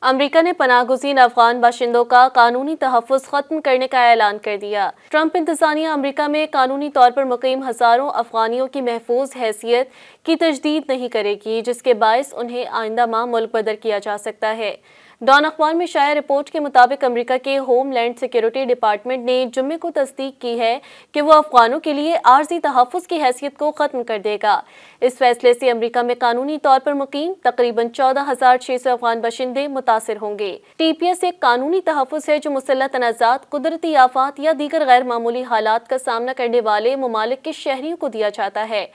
America ने पनाहगुज़ीन अफगान बाशिंदों का कानूनी तहफ़्फ़ुज़ ख़त्म करने का ऐलान कर दिया। ट्रंप इंतज़ामिया अमेरिका में कानूनी तौर पर मुक़ीम हज़ारों अफ़गानियों की महफूज हैसियत की तजदीद नहीं करेगी, जिसके बायस उन्हें आइंदा माह मुल्क बदर किया जा सकता है। डॉन अखबार में शाया रिपोर्ट के मुताबिक अमेरिका के होमलैंड सिक्योरिटी डिपार्टमेंट ने जुम्मे को तस्दीक की है कि वो अफगानों के लिए आर्जी तहफ़्फ़ुज़ की हैसियत को ख़त्म कर देगा। इस फैसले से अमेरिका में कानूनी तौर पर मुक़ीम तकरीबन 14,600 अफगान बाशिंदे मुतासिर होंगे। TPS एक कानूनी तहफ़्फ़ुज़ है जो मुसल्लह तनाज़ात, कुदरती आफात या दीगर गैर मामूली हालात का सामना करने वाले ममालिक के शहरियों को दिया जाता है।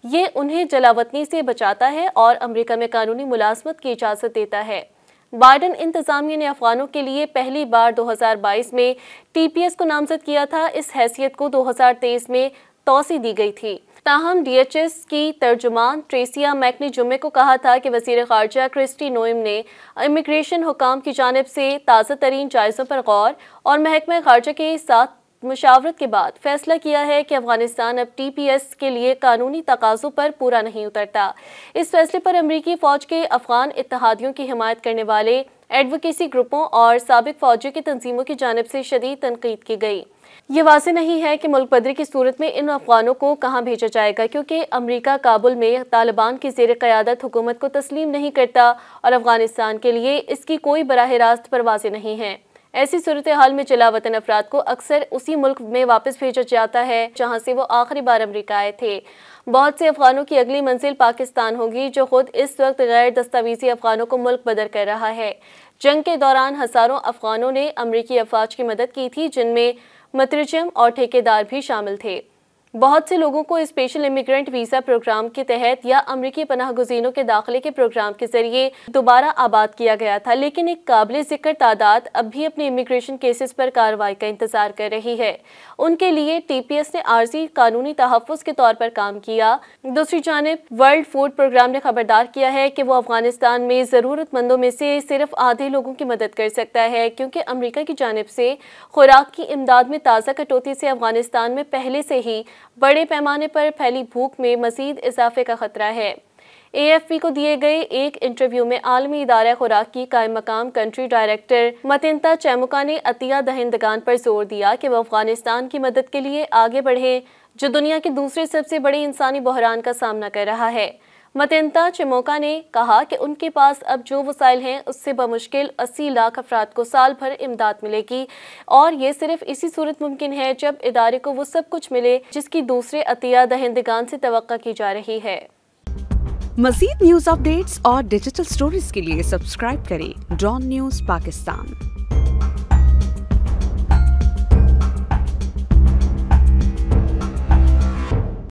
ये उन्हें जलावतनी से बचाता है और अमेरिका में कानूनी मुलाज़मत की इजाज़त देता है। बाइडेन इंतज़ामिया ने अफगानों के लिए पहली बार 2022 में TPS को नामज़द किया था। इस हैसियत को 2023 में तौसी दी गई थी। ताहम DHS की तर्जुमान ट्रेसिया मैक ने जुम्मे को कहा था कि वज़ीर ख़ारजा क्रिस्टी नोएम ने इमिग्रेशन हुकाम की जानिब से ताज़ा तरीन जायज़ों पर गौर और महकमा ख़ारजा के साथ मुशावरत के बाद फैसला किया है कि अफगानिस्तान अब TPS के लिए कानूनी तकाज़ों पर पूरा नहीं उतरता। इस फैसले पर अमरीकी फ़ौज के अफगान इत्तेहादियों की हिमायत करने वाले एडवोकेसी ग्रुपों और साबिक फ़ौजियों की तंजीमों की जानिब से शदीद तनकीद की गई। ये वाज़ेह नहीं है कि मुल्क बदरी की सूरत में इन अफगानों को कहाँ भेजा जाएगा, क्योंकि अमरीका काबुल में तालिबान की ज़ेर क़यादत हुकूमत को तस्लीम नहीं करता और अफगानिस्तान के लिए इसकी कोई बराह रास्त परवाज़ें नहीं हैं। ऐसी सूरत हाल में जला वतन अफराद को अक्सर उसी मुल्क में वापस भेजा जाता है जहां से वो आखिरी बार अमेरिका आए थे। बहुत से अफगानों की अगली मंजिल पाकिस्तान होगी, जो खुद इस वक्त गैर दस्तावेजी अफगानों को मुल्क बदर कर रहा है। जंग के दौरान हज़ारों अफगानों ने अमरीकी अफवाज की मदद की थी, जिनमें मतरजम और ठेकेदार भी शामिल थे। बहुत से लोगों को स्पेशल इमिग्रेंट वीज़ा प्रोग्राम के तहत या अमरीकी पनाहगुज़ीनों के दाखिले के प्रोग्राम के जरिए दोबारा आबाद किया गया था, लेकिन एक काबिल ज़िक्र तादाद अब भी अपने इमिग्रेशन केसेस पर कार्रवाई का इंतज़ार कर रही है। उनके लिए TPS ने आर्जी कानूनी तहफ़्फ़ुज़ के तौर पर काम किया। दूसरी जानिब वर्ल्ड फूड प्रोग्राम ने खबरदार किया है कि वो अफगानिस्तान में ज़रूरतमंदों में से सिर्फ आधे लोगों की मदद कर सकता है, क्योंकि अमरीका की जानिब से खुराक की इमदाद में ताज़ा कटौती से अफगानिस्तान में पहले से ही बड़े पैमाने पर फैली भूख में मज़ीद इजाफे का खतरा है। AFP को दिए गए एक इंटरव्यू में आलमी इदारा खुराक की कायम मकाम कंट्री डायरेक्टर मतिंता चैमुका ने अतिया दहिंदगान पर जोर दिया कि वह अफगानिस्तान की मदद के लिए आगे बढ़े, जो दुनिया के दूसरे सबसे बड़े इंसानी बहरान का सामना कर रहा है। मतिंता चैमुका ने कहा कि उनके पास अब जो वसाइल हैं उससे बमुश्किल 80 लाख अफराद को साल भर इमदाद मिलेगी, और ये सिर्फ इसी सूरत मुमकिन है जब इदारे को वो सब कुछ मिले जिसकी दूसरे अतिया दहिंदगान से तवक्का की जा रही है। मज़ीद न्यूज़ अपडेट्स और डिजिटल स्टोरीज के लिए सब्सक्राइब करें डॉन न्यूज़ पाकिस्तान।